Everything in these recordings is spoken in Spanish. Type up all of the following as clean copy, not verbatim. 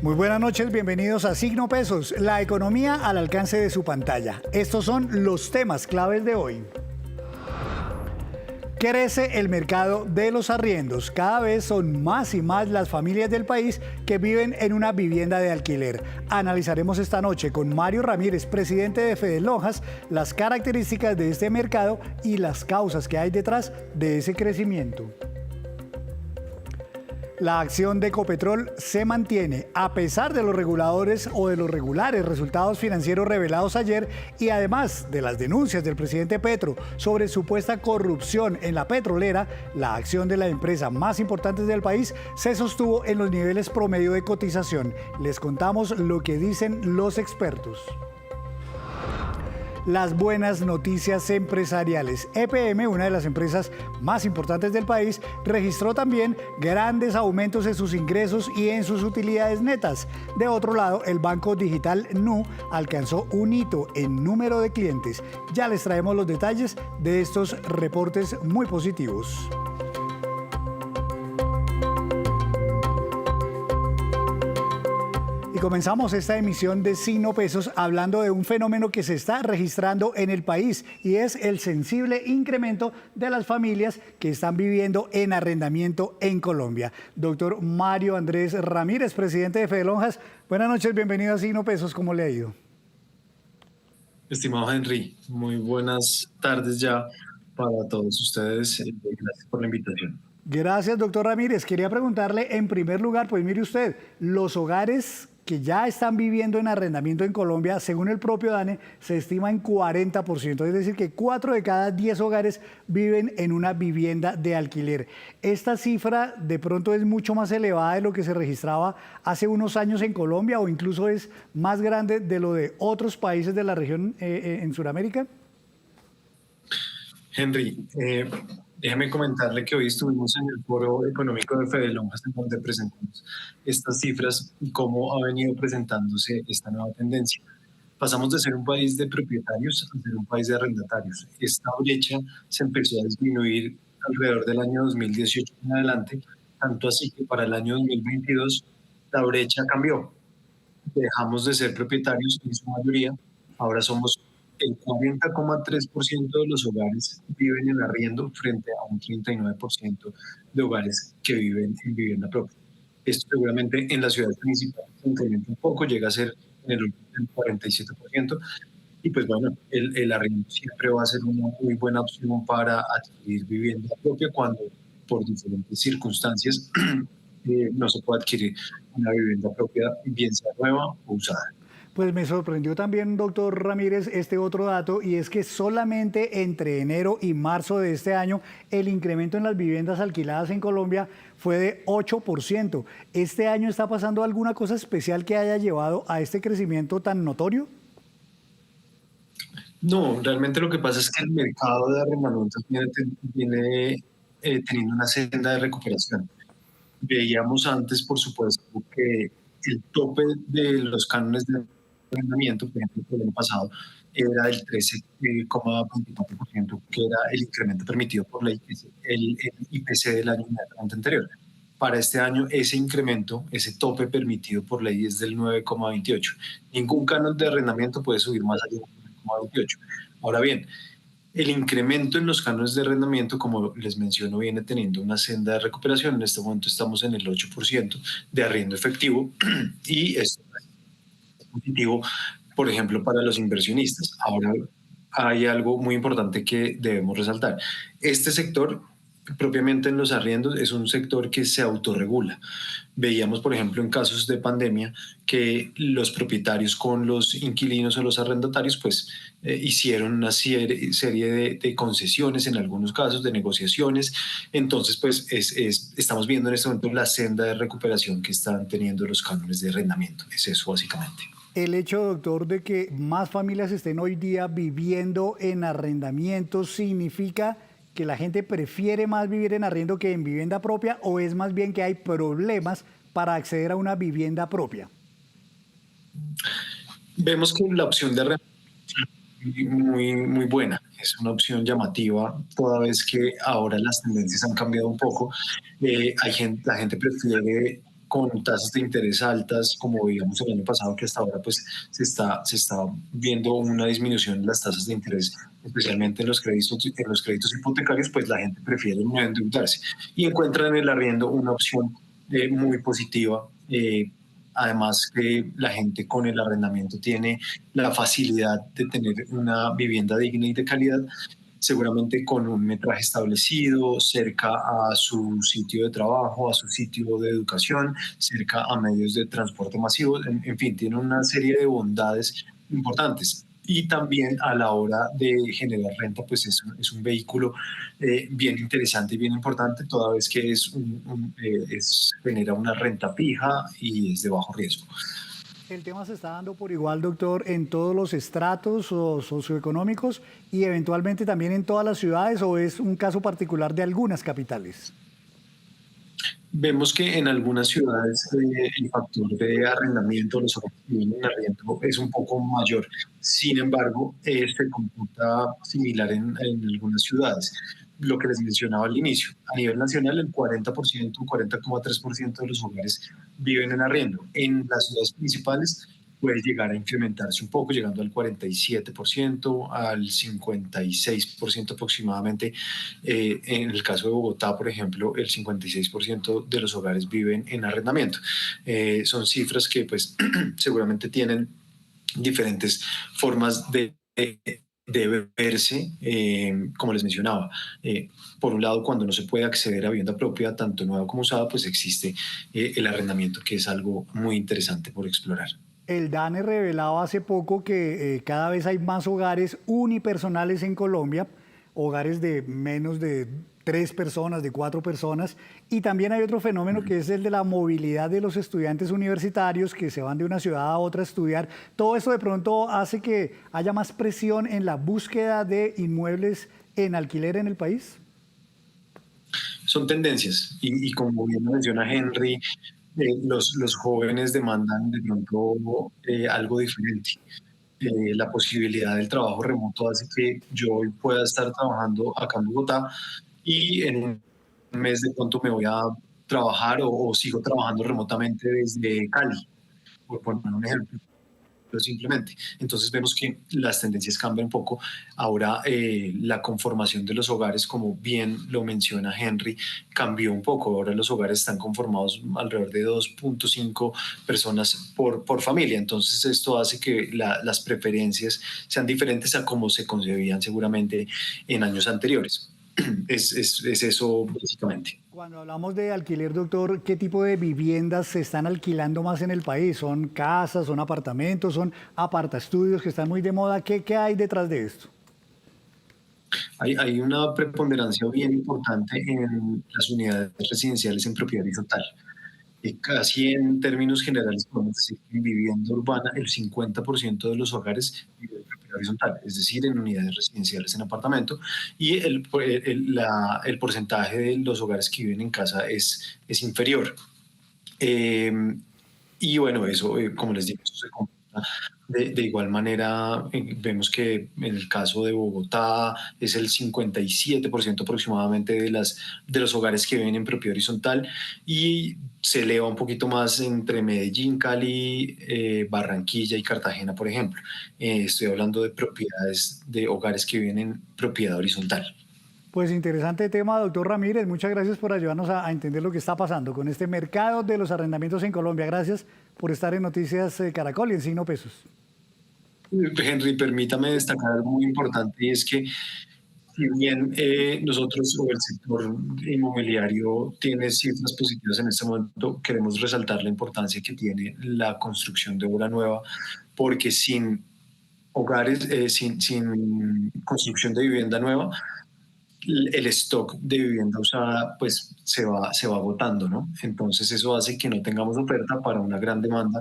Muy buenas noches, bienvenidos a Signo Pesos, la economía al alcance de su pantalla. Estos son los temas claves de hoy. Crece el mercado de los arriendos. Cada vez son más y más las familias del país que viven en una vivienda de alquiler. Analizaremos esta noche con Mario Ramírez, presidente de Fedelonjas, las características de este mercado y las causas que hay detrás de ese crecimiento. La acción de Ecopetrol se mantiene a pesar de los reguladores o de los regulares resultados financieros revelados ayer y además de las denuncias del presidente Petro sobre supuesta corrupción en la petrolera. La acción de la empresa más importante del país se sostuvo en los niveles promedio de cotización. Les contamos lo que dicen los expertos. Las buenas noticias empresariales. EPM, una de las empresas más importantes del país, registró también grandes aumentos en sus ingresos y en sus utilidades netas. De otro lado, el banco digital Nu alcanzó un hito en número de clientes. Ya les traemos los detalles de estos reportes muy positivos. Y comenzamos esta emisión de Signo Pesos hablando de un fenómeno que se está registrando en el país y es el sensible incremento de las familias que están viviendo en arrendamiento en Colombia. Doctor Mario Andrés Ramírez, presidente de Fedelonjas, buenas noches, bienvenido a Signo Pesos, ¿cómo le ha ido? Estimado Henry, muy buenas tardes ya para todos ustedes. Gracias por la invitación. Gracias, doctor Ramírez. Quería preguntarle en primer lugar, pues mire usted, los hogares que ya están viviendo en arrendamiento en Colombia, según el propio DANE, se estima en 40%, es decir, que 4 de cada 10 hogares viven en una vivienda de alquiler. ¿Esta cifra de pronto es mucho más elevada de lo que se registraba hace unos años en Colombia o incluso es más grande de lo de otros países de la región en Sudamérica? Henry, déjeme comentarle que hoy estuvimos en el Foro Económico de Fedelonjas, en donde presentamos estas cifras y cómo ha venido presentándose esta nueva tendencia. Pasamos de ser un país de propietarios a ser un país de arrendatarios. Esta brecha se empezó a disminuir alrededor del año 2018 en adelante, tanto así que para el año 2022 la brecha cambió. Dejamos de ser propietarios en su mayoría, ahora somos el 40,3% de los hogares viven en arriendo frente a un 39% de hogares que viven en vivienda propia. Esto seguramente en las ciudades principales se incrementa un poco, llega a ser en el 47%. Y pues bueno, el arriendo siempre va a ser una muy buena opción para adquirir vivienda propia cuando por diferentes circunstancias no se puede adquirir una vivienda propia, bien sea nueva o usada. Pues me sorprendió también, doctor Ramírez, este otro dato, y es que solamente entre enero y marzo de este año el incremento en las viviendas alquiladas en Colombia fue de 8%. ¿Este año está pasando alguna cosa especial que haya llevado a este crecimiento tan notorio? No, realmente lo que pasa es que el mercado de arrendamientos viene teniendo una senda de recuperación. Veíamos antes, por supuesto, que el tope de los cánones de arrendamiento, por ejemplo, el año pasado, era el 13,24%, que era el incremento permitido por la el IPC del año inmediatamente anterior. Para este año, ese incremento, ese tope permitido por ley es del 9,28. Ningún canon de arrendamiento puede subir más allá del 9,28. Ahora bien, el incremento en los cánones de arrendamiento, como les menciono, viene teniendo una senda de recuperación. En este momento estamos en el 8% de arriendo efectivo y esto es positivo, por ejemplo, para los inversionistas. Ahora hay algo muy importante que debemos resaltar. Este sector, propiamente en los arriendos, es un sector que se autorregula. Veíamos, por ejemplo, en casos de pandemia que los propietarios con los inquilinos o los arrendatarios pues hicieron una serie de concesiones en algunos casos, de negociaciones. Entonces, pues estamos viendo en este momento la senda de recuperación que están teniendo los cánones de arrendamiento. Es eso básicamente. El hecho, doctor, de que más familias estén hoy día viviendo en arrendamiento, ¿significa que la gente prefiere más vivir en arriendo que en vivienda propia o es más bien que hay problemas para acceder a una vivienda propia? Vemos que la opción de arrendamiento es muy buena, es una opción llamativa, toda vez que ahora las tendencias han cambiado un poco. La gente prefiere con tasas de interés altas, como digamos el año pasado, que hasta ahora pues se está viendo una disminución en las tasas de interés, especialmente en los créditos hipotecarios, pues la gente prefiere no endeudarse y encuentra en el arriendo una opción muy positiva. Además que la gente con el arrendamiento tiene la facilidad de tener una vivienda digna y de calidad, seguramente con un metraje establecido, cerca a su sitio de trabajo, a su sitio de educación, cerca a medios de transporte masivo, en fin, tiene una serie de bondades importantes. Y también a la hora de generar renta, pues es un vehículo bien interesante y bien importante, toda vez que genera una renta fija y es de bajo riesgo. El tema se está dando por igual, doctor, en todos los estratos o socioeconómicos y eventualmente también en todas las ciudades, o es un caso particular de algunas capitales. Vemos que en algunas ciudades el factor de arrendamiento, los hogares que viven en arriendo es un poco mayor. Sin embargo, se computa similar en algunas ciudades. Lo que les mencionaba al inicio, a nivel nacional el 40%, 40,3% de los hogares viven en arriendo. En las ciudades principales puede llegar a incrementarse un poco, llegando al 47%, al 56% aproximadamente. En el caso de Bogotá, por ejemplo, el 56% de los hogares viven en arrendamiento. Son cifras que pues seguramente tienen diferentes formas de verse, como les mencionaba. Por un lado, cuando no se puede acceder a vivienda propia, tanto nueva como usada, pues existe el arrendamiento, que es algo muy interesante por explorar. El DANE revelaba hace poco que cada vez hay más hogares unipersonales en Colombia, hogares de menos de 3 personas, de 4 personas, y también hay otro fenómeno que es el de la movilidad de los estudiantes universitarios que se van de una ciudad a otra a estudiar. Todo esto de pronto hace que haya más presión en la búsqueda de inmuebles en alquiler en el país. Son tendencias y como bien lo menciona Henry, los jóvenes demandan de pronto algo diferente. La posibilidad del trabajo remoto hace que yo hoy pueda estar trabajando acá en Bogotá y en un mes de pronto me voy a trabajar o sigo trabajando remotamente desde Cali, por poner un ejemplo simplemente. Entonces vemos que las tendencias cambian un poco. Ahora la conformación de los hogares, como bien lo menciona Henry, cambió un poco. Ahora los hogares están conformados alrededor de 2,5 personas por familia. Entonces esto hace que las preferencias sean diferentes a como se concebían seguramente en años anteriores. Es eso básicamente. Cuando hablamos de alquiler, doctor, ¿qué tipo de viviendas se están alquilando más en el país? ¿Son casas, son apartamentos, son apartaestudios que están muy de moda? ¿Qué hay detrás de esto? Hay una preponderancia bien importante en las unidades residenciales en propiedad horizontal. Casi en términos generales podemos decir que en vivienda urbana el 50% de los hogares viven en propiedad horizontal, es decir, en unidades residenciales en apartamento, y el porcentaje de los hogares que viven en casa es inferior. Eh, y bueno, eso, como les digo, eso se comporta de igual manera. Vemos que en el caso de Bogotá es el 57% aproximadamente de los hogares que viven en propiedad horizontal y se eleva un poquito más entre Medellín, Cali, Barranquilla y Cartagena, por ejemplo. Estoy hablando de propiedades, de hogares que viven en propiedad horizontal. Pues interesante tema, doctor Ramírez. Muchas gracias por ayudarnos a entender lo que está pasando con este mercado de los arrendamientos en Colombia. Gracias por estar en Noticias Caracol y en Signo Pesos. Henry, permítame destacar algo muy importante y es que si bien nosotros o el sector inmobiliario tiene cifras positivas en este momento, queremos resaltar la importancia que tiene la construcción de obra nueva, porque sin hogares, sin construcción de vivienda nueva, el stock de vivienda usada pues se va agotando, ¿no? Entonces eso hace que no tengamos oferta para una gran demanda,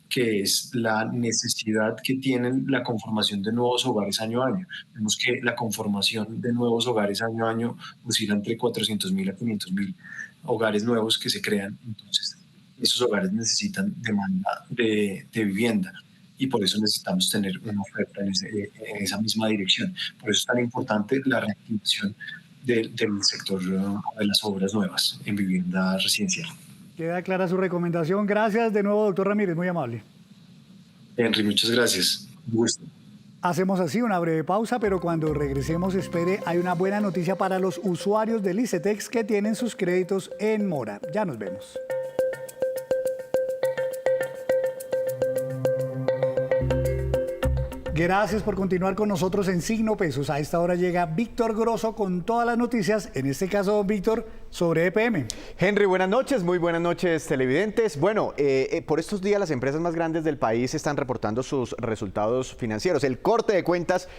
que es la necesidad que tienen la conformación de nuevos hogares año a año. Vemos que la conformación de nuevos hogares año a año oscila entre 400.000 a 500.000 hogares nuevos que se crean. Entonces esos hogares necesitan demanda de vivienda y por eso necesitamos tener una oferta en esa misma dirección. Por eso es tan importante la reactivación del sector de las obras nuevas en vivienda residencial. Queda clara su recomendación. Gracias de nuevo, doctor Ramírez, muy amable. Henry, muchas gracias. Un gusto. Hacemos así una breve pausa, pero cuando regresemos, espere, hay una buena noticia para los usuarios del ICETEX que tienen sus créditos en mora. Ya nos vemos. Gracias por continuar con nosotros en Signo Pesos. A esta hora llega Víctor Grosso con todas las noticias, en este caso, Víctor, sobre EPM. Henry, buenas noches, muy buenas noches, televidentes. Bueno, por estos días las empresas más grandes del país están reportando sus resultados financieros. El corte de cuentas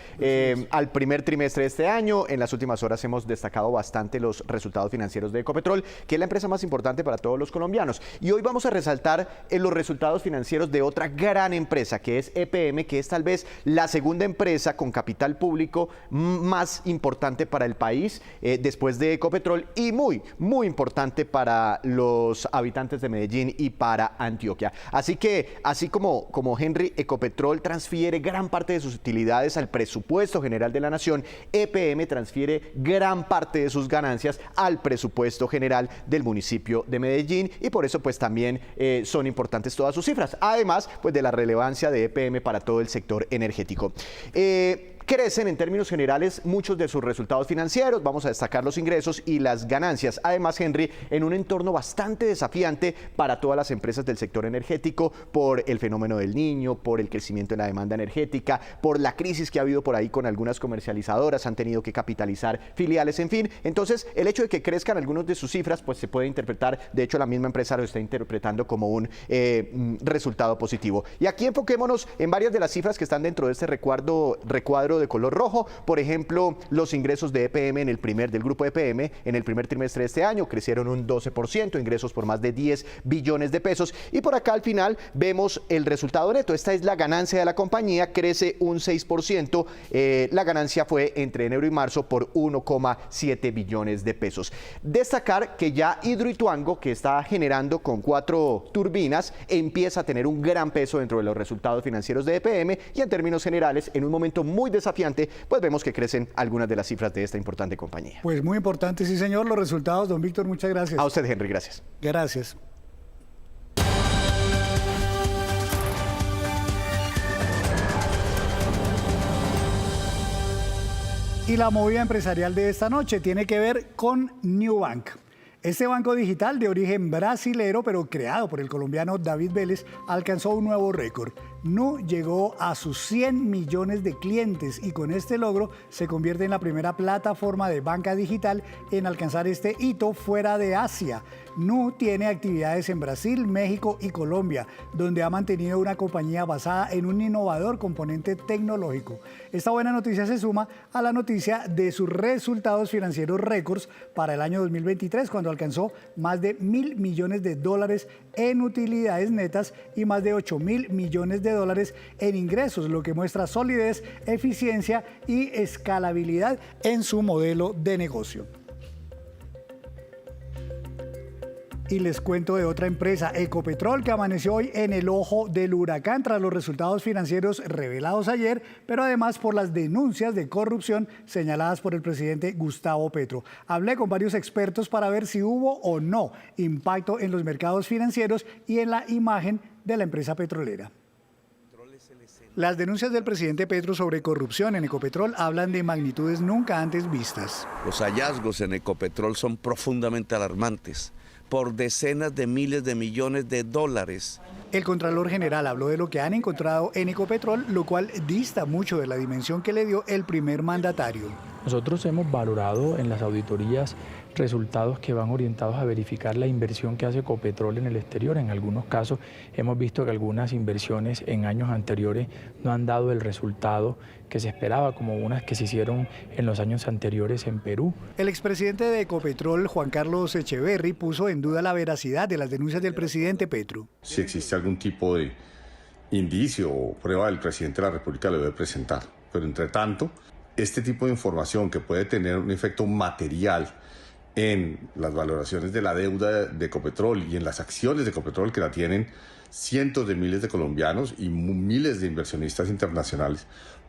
al primer trimestre de este año. En las últimas horas hemos destacado bastante los resultados financieros de Ecopetrol, que es la empresa más importante para todos los colombianos. Y hoy vamos a resaltar los resultados financieros de otra gran empresa, que es EPM, que es tal vez la segunda empresa con capital público más importante para el país después de Ecopetrol y muy importante para los habitantes de Medellín y para Antioquia. Así que, así como Henry, Ecopetrol transfiere gran parte de sus utilidades al presupuesto general de la nación, EPM transfiere gran parte de sus ganancias al presupuesto general del municipio de Medellín y por eso pues también son importantes todas sus cifras, además pues de la relevancia de EPM para todo el sector energético. Crecen en términos generales muchos de sus resultados financieros, vamos a destacar los ingresos y las ganancias. Además, Henry, en un entorno bastante desafiante para todas las empresas del sector energético por el fenómeno del Niño, por el crecimiento en la demanda energética, por la crisis que ha habido por ahí con algunas comercializadoras, han tenido que capitalizar filiales, en fin. Entonces, el hecho de que crezcan algunos de sus cifras, pues se puede interpretar, de hecho la misma empresa lo está interpretando como un resultado positivo. Y aquí enfoquémonos en varias de las cifras que están dentro de este recuadro de color rojo. Por ejemplo, los ingresos de EPM del grupo EPM en el primer trimestre de este año crecieron un 12%, ingresos por más de 10 billones de pesos. Y por acá al final vemos el resultado neto. Esta es la ganancia de la compañía, crece un 6%. La ganancia fue entre enero y marzo por 1,7 billones de pesos. Destacar que ya Hidroituango, que está generando con 4 turbinas, empieza a tener un gran peso dentro de los resultados financieros de EPM y en términos generales, en un momento muy desafiante, pues vemos que crecen algunas de las cifras de esta importante compañía. Pues muy importante, sí señor, los resultados, don Víctor, muchas gracias. A usted, Henry, gracias. Gracias. Y la movida empresarial de esta noche tiene que ver con Nubank. Este banco digital de origen brasilero, pero creado por el colombiano David Vélez, alcanzó un nuevo récord. Nu llegó a sus 100 millones de clientes y con este logro se convierte en la primera plataforma de banca digital en alcanzar este hito fuera de Asia. Nu tiene actividades en Brasil, México y Colombia, donde ha mantenido una compañía basada en un innovador componente tecnológico. Esta buena noticia se suma a la noticia de sus resultados financieros récords para el año 2023, cuando alcanzó más de $1.000 millones en utilidades netas y más de $8.000 millones en ingresos, lo que muestra solidez, eficiencia y escalabilidad en su modelo de negocio. Y les cuento de otra empresa, Ecopetrol, que amaneció hoy en el ojo del huracán tras los resultados financieros revelados ayer, pero además por las denuncias de corrupción señaladas por el presidente Gustavo Petro. Hablé con varios expertos para ver si hubo o no impacto en los mercados financieros y en la imagen de la empresa petrolera. Las denuncias del presidente Petro sobre corrupción en Ecopetrol hablan de magnitudes nunca antes vistas. Los hallazgos en Ecopetrol son profundamente alarmantes, por decenas de miles de millones de dólares. El Contralor General habló de lo que han encontrado en Ecopetrol, lo cual dista mucho de la dimensión que le dio el primer mandatario. Nosotros hemos valorado en las auditorías resultados que van orientados a verificar la inversión que hace Ecopetrol en el exterior. En algunos casos hemos visto que algunas inversiones en años anteriores no han dado el resultado que se esperaba, como unas que se hicieron en los años anteriores en Perú. El expresidente de Ecopetrol, Juan Carlos Echeverry, puso en duda la veracidad de las denuncias del presidente Petro. Si existe algún tipo de indicio o prueba del presidente de la República, lo debe presentar. Pero entre tanto, este tipo de información que puede tener un efecto material en las valoraciones de la deuda de Ecopetrol y en las acciones de Ecopetrol, que la tienen cientos de miles de colombianos y miles de inversionistas internacionales,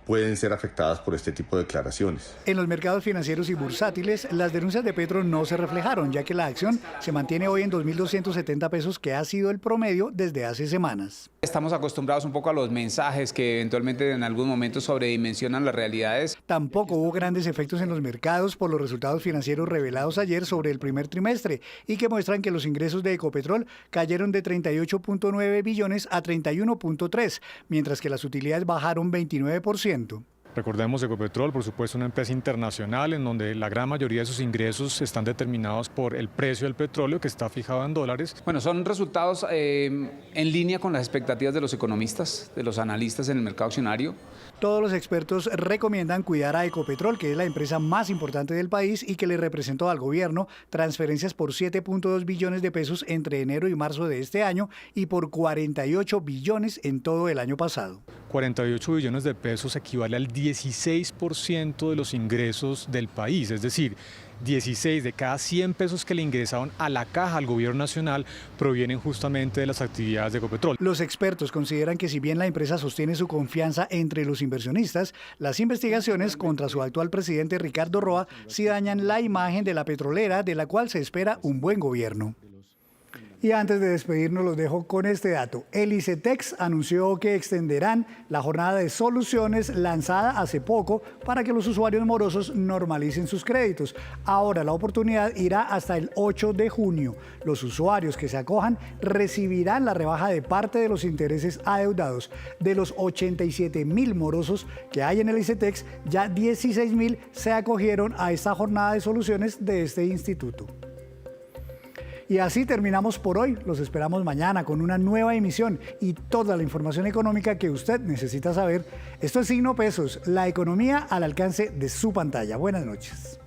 pueden ser afectadas por este tipo de declaraciones. En los mercados financieros y bursátiles, las denuncias de Petro no se reflejaron, ya que la acción se mantiene hoy en 2.270 pesos, que ha sido el promedio desde hace semanas. Estamos acostumbrados un poco a los mensajes que eventualmente en algún momento sobredimensionan las realidades. Tampoco hubo grandes efectos en los mercados por los resultados financieros revelados ayer sobre el primer trimestre y que muestran que los ingresos de Ecopetrol cayeron de 38.9 billones a 31.3, mientras que las utilidades bajaron 29%. Recordemos Ecopetrol, por supuesto, una empresa internacional en donde la gran mayoría de sus ingresos están determinados por el precio del petróleo, que está fijado en dólares. Bueno, son resultados en línea con las expectativas de los economistas, de los analistas en el mercado accionario. Todos los expertos recomiendan cuidar a Ecopetrol, que es la empresa más importante del país y que le representó al gobierno transferencias por 7.2 billones de pesos entre enero y marzo de este año y por 48 billones en todo el año pasado. 48 billones de pesos equivale al 16% de los ingresos del país, es decir, 16 de cada 100 pesos que le ingresaron a la caja al gobierno nacional provienen justamente de las actividades de Ecopetrol. Los expertos consideran que si bien la empresa sostiene su confianza entre los inversionistas, las investigaciones contra su actual presidente Ricardo Roa sí dañan la imagen de la petrolera, de la cual se espera un buen gobierno. Y antes de despedirnos los dejo con este dato. El ICETEX anunció que extenderán la jornada de soluciones lanzada hace poco para que los usuarios morosos normalicen sus créditos. Ahora la oportunidad irá hasta el 8 de junio. Los usuarios que se acojan recibirán la rebaja de parte de los intereses adeudados. De los 87.000 morosos que hay en el ICETEX, ya 16.000 se acogieron a esta jornada de soluciones de este instituto. Y así terminamos por hoy. Los esperamos mañana con una nueva emisión y toda la información económica que usted necesita saber. Esto es Signo Pesos, la economía al alcance de su pantalla. Buenas noches.